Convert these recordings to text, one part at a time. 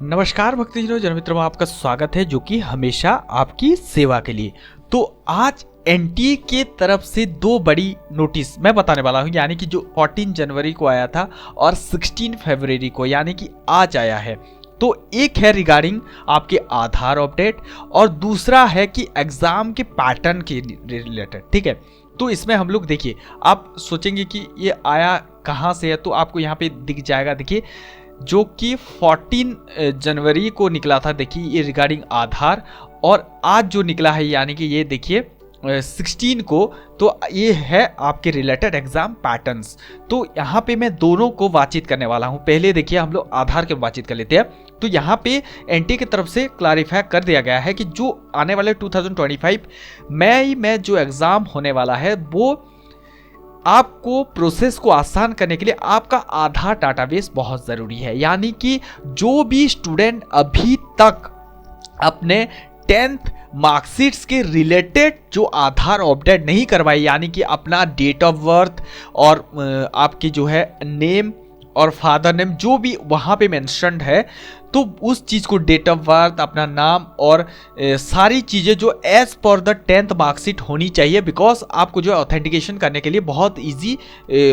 नमस्कार भक्तजनों, जनमित्रों, आपका स्वागत है जो कि हमेशा आपकी सेवा के लिए। तो आज एनटीए के तरफ से दो बड़ी नोटिस मैं बताने वाला हूं, यानी कि जो 14 जनवरी को आया था और 16 फरवरी को यानी कि आज आया है। तो एक है रिगार्डिंग आपके आधार अपडेट और दूसरा है कि एग्जाम के पैटर्न के रिलेटेड। ठीक है, तो इसमें हम लोग देखिए, आप सोचेंगे कि ये आया कहाँ से है, तो आपको यहाँ पे दिख जाएगा। देखिए, जो कि 14 जनवरी को निकला था, देखिए ये रिगार्डिंग आधार, और आज जो निकला है यानी कि ये देखिए 16 को, तो ये है आपके रिलेटेड एग्जाम पैटर्न्स। तो यहाँ पे मैं दोनों को बातचीत करने वाला हूँ। पहले देखिए हम लोग आधार के बातचीत कर लेते हैं। तो यहाँ पे एनटीए की तरफ से क्लैरिफाई कर दिया गया है कि जो आने वाले 2025 मई में जो एग्जाम होने वाला है, वो आपको प्रोसेस को आसान करने के लिए आपका आधार डाटाबेस बहुत ज़रूरी है। यानी कि जो भी स्टूडेंट अभी तक अपने 10th मार्कशीट्स के रिलेटेड जो आधार अपडेट नहीं करवाई, यानी कि अपना डेट ऑफ बर्थ और आपकी जो है नेम और फादर नेम जो भी वहाँ पे मेंशन्ड है, तो उस चीज़ को डेट ऑफ बर्थ, अपना नाम और सारी चीज़ें जो as per the 10th marksheet होनी चाहिए, बिकॉज आपको जो है ऑथेंटिकेशन करने के लिए बहुत इजी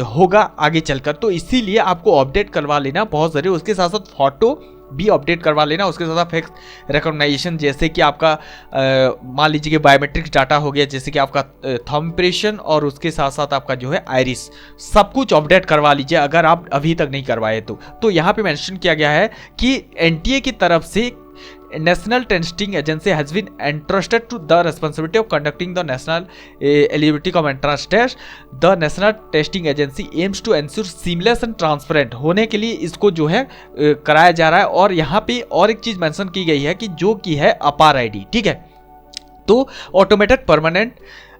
होगा आगे चलकर। तो इसीलिए आपको अपडेट करवा लेना बहुत ज़रूरी है। उसके साथ साथ फोटो भी अपडेट करवा लेना, उसके साथ फेस रिकॉग्नाइजेशन, जैसे कि आपका मान लीजिए कि बायोमेट्रिक्स डाटा हो गया, जैसे कि आपका थंब इम्प्रेशन और उसके साथ साथ आपका जो है आइरिस, सब कुछ अपडेट करवा लीजिए अगर आप अभी तक नहीं करवाए तो यहाँ पे मेंशन किया गया है कि एनटीए की तरफ से national testing agency has been entrusted to the responsibility of conducting the national eligibility cum entrance test. The national testing agency aims to ensure seamless and transparent होने के लिए इसको जो है कराया जा रहा है। और यहाँ पे और एक चीज मेंशन की गई है कि जो की है अपार आईडी। ठीक है, तो automated permanent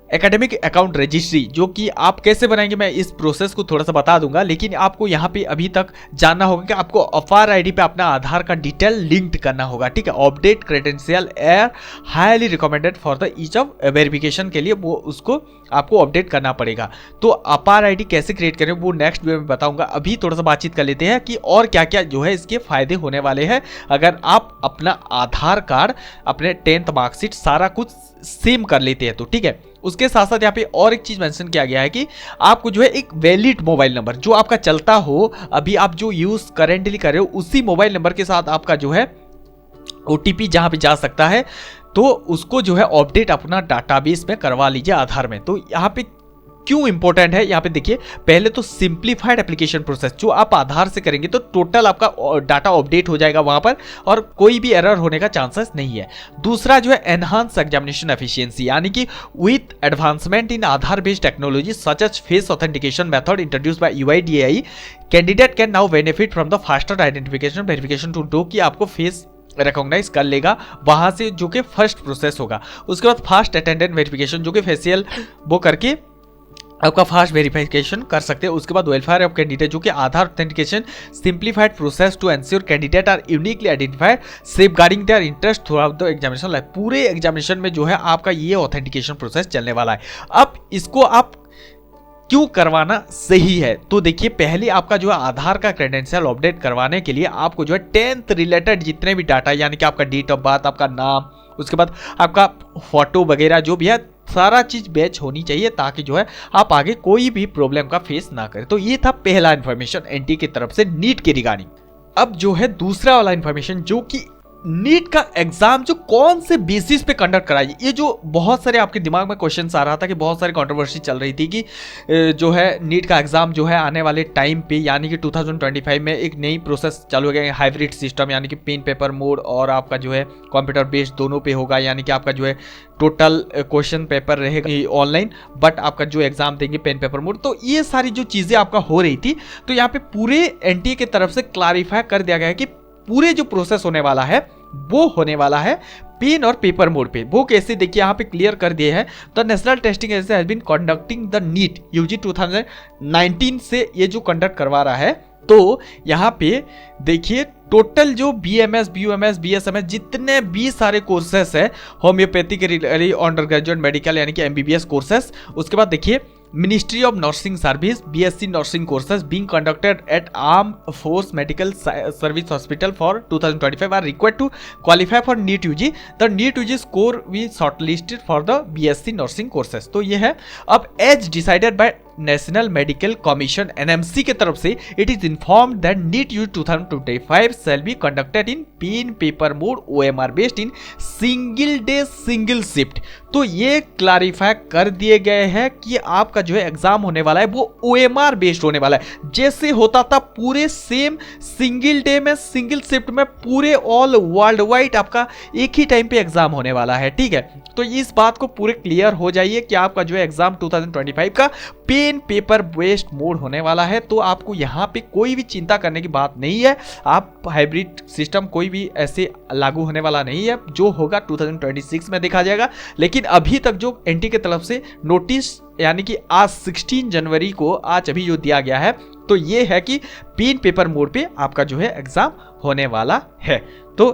academic account registry, जो कि आप कैसे बनाएंगे मैं इस प्रोसेस को थोड़ा सा बता दूंगा, लेकिन आपको यहाँ पे अभी तक जानना होगा कि आपको अफार आईडी पे अपना आधार का डिटेल लिंक्ड करना होगा। ठीक है, update credential air highly recommended for the each of verification के लिए वो उसको आपको अपडेट करना पड़ेगा। तो अपार आईडी कैसे क्रिएट करें वो नेक्स्ट वीडियो में बताऊंगा। अभी थोड़ा सा बातचीत कर लेते हैं कि और क्या क्या जो है इसके फायदे होने वाले हैं अगर आप अपना आधार कार्ड, अपने 10th मार्कशीट सारा कुछ सेम कर लेते हैं तो। ठीक है, उसके साथ साथ यहाँ पे और एक चीज मेंशन किया गया है कि आपको जो है एक वैलिड मोबाइल नंबर जो आपका चलता हो, अभी आप जो यूज करेंटली कर रहे हो, उसी मोबाइल नंबर के साथ आपका जो है ओटीपी जहां पे जा सकता है, तो उसको जो है अपडेट अपना डाटाबेस में करवा लीजिए आधार में। तो यहाँ पे क्यों इंपॉर्टेंट है, यहाँ पे देखिए, पहले तो सिंप्लीफाइड एप्लीकेशन प्रोसेस जो आप आधार से करेंगे तो टोटल आपका डाटा अपडेट हो जाएगा वहां पर और कोई भी एरर होने का चांसेस नहीं है। दूसरा जो है एनहांस एग्जामिनेशन एफिशिएंसी, यानी कि with advancement in Aadhaar based technology such as face authentication method introduced by UIDAI, candidate can now benefit from the faster identification verification to do कि आपको फेस रिकॉग्नाइज कर लेगा वहां से, जो कि फर्स्ट प्रोसेस होगा। उसके बाद फास्ट अटेंडेंट वेरिफिकेशन, जो कि फेशियल वो करके आपका फास्ट वेरिफिकेशन कर सकते हैं। उसके बाद वेलफेयर ऑफ कैंडिडेट, जो कि Aadhaar authentication simplified process to ensure candidate are uniquely identified safeguarding their interest throughout the examination life. पूरे एग्जामिनेशन में जो है आपका ये ऑथेंटिकेशन प्रोसेस चलने वाला है। अब इसको आप क्यों करवाना सही है, तो देखिए, पहले आपका जो है आधार का क्रेडेंशियल अपडेट करवाने के लिए आपको जो है 10th रिलेटेड जितने भी डाटा, यानी कि आपका डेट ऑफ बर्थ, आपका नाम, उसके बाद आपका फोटो वगैरह जो भी है, सारा चीज बैच होनी चाहिए ताकि जो है आप आगे कोई भी प्रॉब्लम का फेस ना करें। तो ये था पहला इंफॉर्मेशन एनटीए की तरफ से नीट के रिगार्डिंग। अब जो है दूसरा वाला इंफॉर्मेशन, जो कि नीट का एग्जाम जो कौन से बेसिस पे कंडक्ट कराई, ये जो बहुत सारे आपके दिमाग में क्वेश्चंस आ रहा था कि बहुत सारी कंट्रोवर्सी चल रही थी कि जो है नीट का एग्जाम जो है आने वाले टाइम पे, यानी कि 2025 में एक नई प्रोसेस चालू हो गया, हाइब्रिड सिस्टम, यानी कि पेन पेपर मोड और आपका जो है कंप्यूटर बेस्ड दोनों पे होगा, यानी कि आपका जो है टोटल क्वेश्चन पेपर रहेगा ऑनलाइन, बट आपका जो एग्जाम देंगे पेन पेपर मोड। तो ये सारी जो चीजें आपका हो रही थी, तो यहाँ पे पूरे एनटीए की तरफ से क्लैरिफाई कर दिया गया है कि पूरे जो प्रोसेस होने वाला है वो होने वाला है पेन और पेपर मोड पे। वो कैसे, देखिए यहाँ पे क्लियर कर दिए हैं। The national testing agency has been conducting the NEET UG 2019 से ये जो कंडक्ट करवा रहा है। तो यहाँ पे देखिए टोटल जो बीएमएस, बीयूएमएस, बीएसएमएस जितने भी सारे कोर्सेस है, होम्योपैथी के अंडर ग्रेजुएट मेडिकल यानी कि एमबीबीएस कोर्सेस, उसके बाद देखिए Ministry of Nursing Service BSc nursing courses being conducted at Armed Force Medical Service Hospital for 2025 are required to qualify for NEET UG. The NEET UG score we shortlisted for the BSc nursing courses. तो ये है अब as decided by national medical commission NMC के तरफ से it is informed that NEET UG 2025 shall be conducted in pen paper mode OMR based in single day single shift. तो ये clarify कर दिए गए हैं कि आपका जो है एग्जाम होने वाला है वो OMR बेस्ड होने वाला है, जैसे होता था पूरे सेम सिंगल डे में सिंगल शिफ्ट में पूरे ऑल वर्ल्ड वाइड आपका एक ही टाइम पे एग्जाम होने वाला है। ठीक है, तो इस बात को पूरे क्लियर हो जाइए कि आपका जो है एग्जाम 2025 का पेन पेपर बेस्ड मोड होने वाला है। तो आपको यहाँ पे कोई भी चिंता करने की बात नहीं है, आप हाइब्रिड सिस्टम कोई भी ऐसे लागू होने वाला नहीं है, जो होगा 2026 में देखा जाएगा। लेकिन अभी तक जो एनटी की तरफ से नोटिस यानी कि आज 16 जनवरी को आज अभी जो दिया गया है, तो ये है कि पेन पेपर मोड पे आपका जो है एग्जाम होने वाला है। तो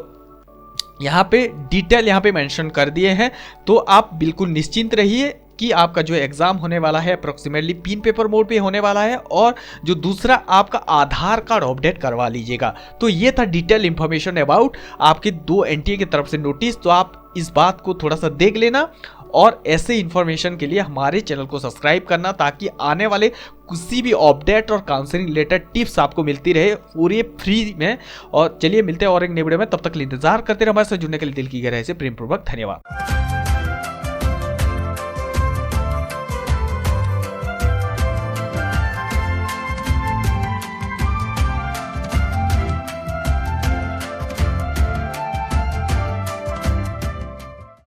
यहाँ पे डिटेल यहाँ पे मेंशन कर दिए हैं, तो आप बिल्कुल निश्चिंत रहिए कि आपका जो एग्जाम होने वाला है अप्रोक्सीमेटली पेन पेपर मोड पे होने वाला है। और जो दूसरा आपका आधार कार्ड अपडेट करवा लीजिएगा। तो ये था डिटेल इंफॉर्मेशन अबाउट आपके 2 एनटीए की तरफ से नोटिस। तो आप इस बात को थोड़ा सा देख लेना और ऐसे इंफॉर्मेशन के लिए हमारे चैनल को सब्सक्राइब करना, ताकि आने वाले किसी भी अपडेट और काउंसलिंग रिलेटेड टिप्स आपको मिलती रहे पूरे फ्री में। और चलिए मिलते हैं और एक नई वीडियो में, तब तक इंतजार करते रहे। हमारे साथ जुड़ने के लिए दिल की गहराई से प्रेम पूर्वक धन्यवाद।